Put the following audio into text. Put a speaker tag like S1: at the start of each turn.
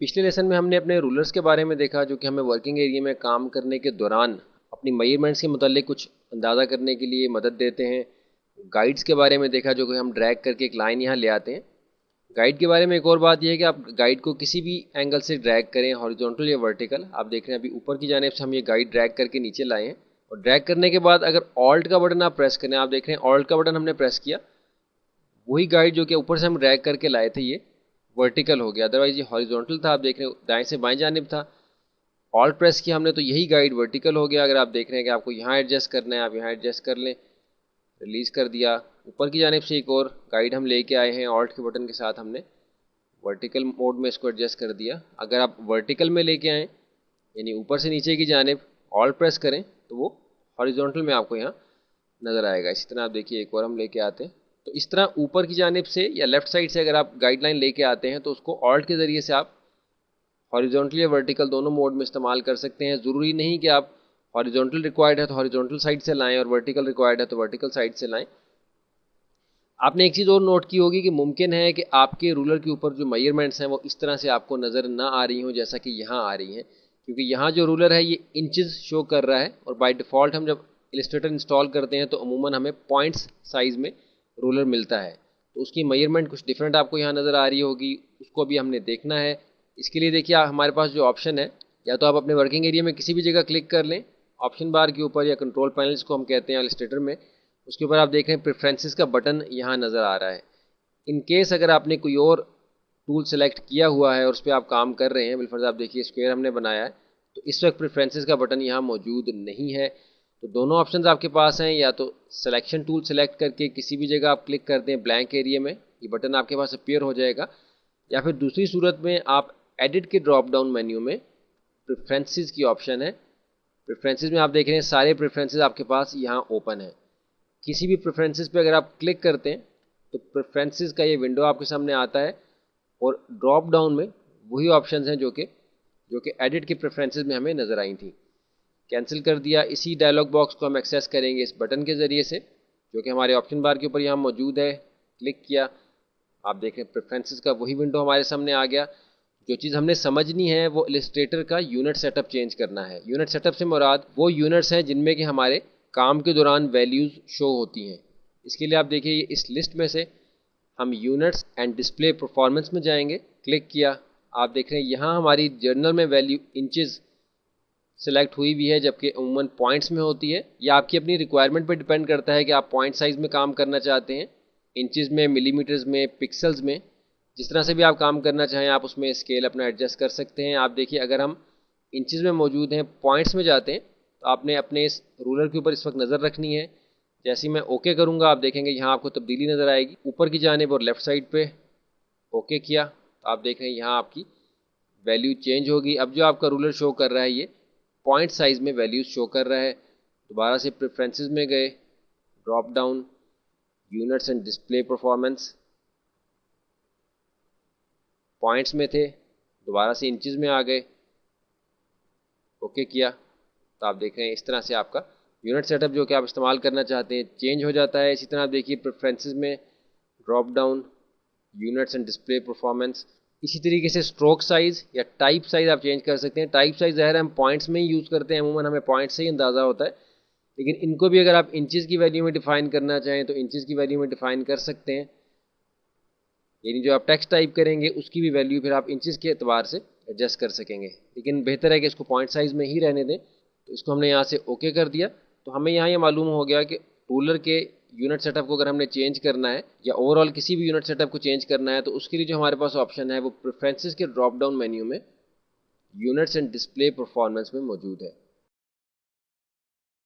S1: पिछले लेसन में हमने अपने रूलर्स के बारे में देखा जो कि हमें वर्किंग एरिया में काम करने के दौरान अपनी मेजरमेंट्स के मुतालिक कुछ अंदाज़ा करने के लिए मदद देते हैं। गाइड्स के बारे में देखा जो कि हम ड्रैग करके एक लाइन यहाँ ले आते हैं। गाइड के बारे में एक और बात यह है कि आप गाइड को किसी भी एंगल से ड्रैग करें, हॉरिजॉन्टल या वर्टिकल। आप देख रहे हैं अभी ऊपर की जानिब से हम ये गाइड ड्रैग करके नीचे लाए हैं और ड्रैग करने के बाद अगर ऑल्ट का बटन आप प्रेस करें, आप देख रहे हैं ऑल्ट का बटन हमने प्रेस किया, वही गाइड जो कि ऊपर से हम ड्रैग करके लाए थे ये वर्टिकल हो गया, अदरवाइज ये हॉरिजॉन्टल था। आप देख रहे हैं दाएं से बाएं जानिब था, ऑल्ट प्रेस किया हमने तो यही गाइड वर्टिकल हो गया। अगर आप देख रहे हैं कि आपको यहाँ एडजस्ट करना है, आप यहाँ एडजस्ट कर लें, रिलीज़ कर दिया। ऊपर की जानिब से एक और गाइड हम लेके आए हैं, ऑल्ट के बटन के साथ हमने वर्टिकल मोड में इसको एडजस्ट कर दिया। अगर आप वर्टिकल में लेके आएँ यानी ऊपर से नीचे की जानिब ऑल्ट प्रेस करें तो वो हॉरिजॉन्टल में आपको यहाँ नज़र आएगा। इसी तरह आप देखिए एक और हम लेके आते हैं, तो इस तरह ऊपर की जानिब से या लेफ़्ट साइड से अगर आप गाइडलाइन लेके आते हैं तो उसको ऑल्ट के ज़रिए से आप हॉरिजॉन्टल या वर्टिकल दोनों मोड में इस्तेमाल कर सकते हैं। ज़रूरी नहीं कि आप हॉरिजॉन्टल रिक्वायर्ड है तो हॉरिजॉन्टल साइड से लाएं और वर्टिकल रिक्वायर्ड है तो वर्टिकल साइड से लाएं। आपने एक चीज़ और नोट की होगी कि मुमकिन है कि आपके रूलर के ऊपर जो मेजरमेंट्स हैं वो इस तरह से आपको नज़र ना आ रही हों जैसा कि यहाँ आ रही हैं, क्योंकि यहाँ जो रूलर है ये इंचेस शो कर रहा है और बाय डिफ़ॉल्ट हम जब इलस्ट्रेटर इंस्टॉल करते हैं तो अमूमन हमें पॉइंट्स साइज़ में रूलर मिलता है, तो उसकी मेजरमेंट कुछ डिफरेंट आपको यहाँ नज़र आ रही होगी, उसको भी हमने देखना है। इसके लिए देखिए हमारे पास जो ऑप्शन है, या तो आप अपने वर्किंग एरिया में किसी भी जगह क्लिक कर लें ऑप्शन बार के ऊपर, या कंट्रोल पैनल्स को हम कहते हैं इलस्ट्रेटर में, उसके ऊपर आप देख रहे हैं प्रेफरेंसेस का बटन यहाँ नज़र आ रहा है। इन केस अगर आपने कोई और टूल सेलेक्ट किया हुआ है और उस पर आप काम कर रहे हैं, बिलफर्ज आप देखिए स्क्वायर हमने बनाया है, तो इस वक्त प्रेफरेंसेस का बटन यहाँ मौजूद नहीं है। तो दोनों ऑप्शंस आपके पास हैं, या तो सिलेक्शन टूल सेलेक्ट करके किसी भी जगह आप क्लिक करते हैं ब्लैंक एरिया में, ये बटन आपके पास अपीयर हो जाएगा, या फिर दूसरी सूरत में आप एडिट के ड्रॉप डाउन मेन्यू में प्रेफरेंसेस की ऑप्शन है, प्रेफरेंसेस में आप देख रहे हैं सारे प्रेफरेंसेस आपके पास यहाँ ओपन है। किसी भी प्रेफरेंसेस पे अगर आप क्लिक करते हैं तो प्रेफरेंसेस का ये विंडो आपके सामने आता है और ड्रॉप डाउन में वही ऑप्शंस हैं जो कि एडिट के प्रेफरेंसेस में हमें नज़र आई थी। कैंसिल कर दिया। इसी डायलॉग बॉक्स को हम एक्सेस करेंगे इस बटन के ज़रिए से जो कि हमारे ऑप्शन बार के ऊपर यहाँ मौजूद है। क्लिक किया, आप देखें प्रेफरेंसेस का वही विंडो हमारे सामने आ गया। जो चीज़ हमने समझनी है वो इलस्ट्रेटर का यूनिट सेटअप चेंज करना है। यूनिट सेटअप से मुराद वो यूनिट्स हैं जिनमें कि हमारे काम के दौरान वैल्यूज़ शो होती हैं। इसके लिए आप देखिए इस लिस्ट में से हम यूनिट्स एंड डिस्प्ले परफॉर्मेंस में जाएंगे। क्लिक किया, आप देख रहे हैं यहाँ हमारी जर्नल में वैल्यू इंचेस सेलेक्ट हुई भी है, जबकि अमूमन पॉइंट्स में होती है। या आपकी अपनी रिक्वायरमेंट पर डिपेंड करता है कि आप पॉइंट साइज़ में काम करना चाहते हैं, इंचेस में, मिलीमीटर्स में, पिक्सल्स में, जिस तरह से भी आप काम करना चाहें आप उसमें स्केल अपना एडजस्ट कर सकते हैं। आप देखिए अगर हम इंचेस में मौजूद हैं, पॉइंट्स में जाते हैं तो आपने अपने इस रूलर के ऊपर इस वक्त नज़र रखनी है। जैसे ही मैं ओके करूँगा आप देखेंगे यहाँ आपको तब्दीली नज़र आएगी ऊपर की जानिब और लेफ़्ट साइड पे। ओके किया तो आप देख रहे हैं यहाँ आपकी वैल्यू चेंज होगी। अब जो आपका रूलर शो कर रहा है ये पॉइंट साइज़ में वैल्यूज़ शो कर रहा है। दोबारा से प्रेफरेंसेस में गए, drop down, units and display performance, points में थे, दोबारा से इंचेस में आ गए, ओके किया तो आप देख रहे हैं इस तरह से आपका यूनिट सेटअप जो कि आप इस्तेमाल करना चाहते हैं चेंज हो जाता है। इसी तरह आप देखिए प्रेफरेंसेस में drop down, units and display performance. इसी तरीके से स्ट्रोक साइज़ या टाइप साइज़ आप चेंज कर सकते हैं। टाइप साइज़ ज़ाहिर है हम पॉइंट्स में ही यूज़ करते हैं, अमूमन हमें पॉइंट्स से ही अंदाज़ा होता है, लेकिन इनको भी अगर आप इंचेस की वैल्यू में डिफ़ाइन करना चाहें तो इंचेस की वैल्यू में डिफ़ाइन कर सकते हैं। यानी जो आप टेक्स्ट टाइप करेंगे उसकी भी वैल्यू फिर आप इंचेस के एतबार से एडजस्ट कर सकेंगे, लेकिन बेहतर है कि इसको पॉइंट साइज़ में ही रहने दें। तो इसको हमने यहाँ से ओके कर दिया, तो हमें यहाँ ये मालूम हो गया कि रूलर के यूनिट सेटअप को अगर हमने चेंज करना है या ओवरऑल किसी भी यूनिट सेटअप को चेंज करना है तो उसके लिए जो हमारे पास ऑप्शन है वो प्रेफरेंसेस के ड्रॉप डाउन मेन्यू में यूनिट्स एंड डिस्प्ले परफॉर्मेंस में मौजूद है।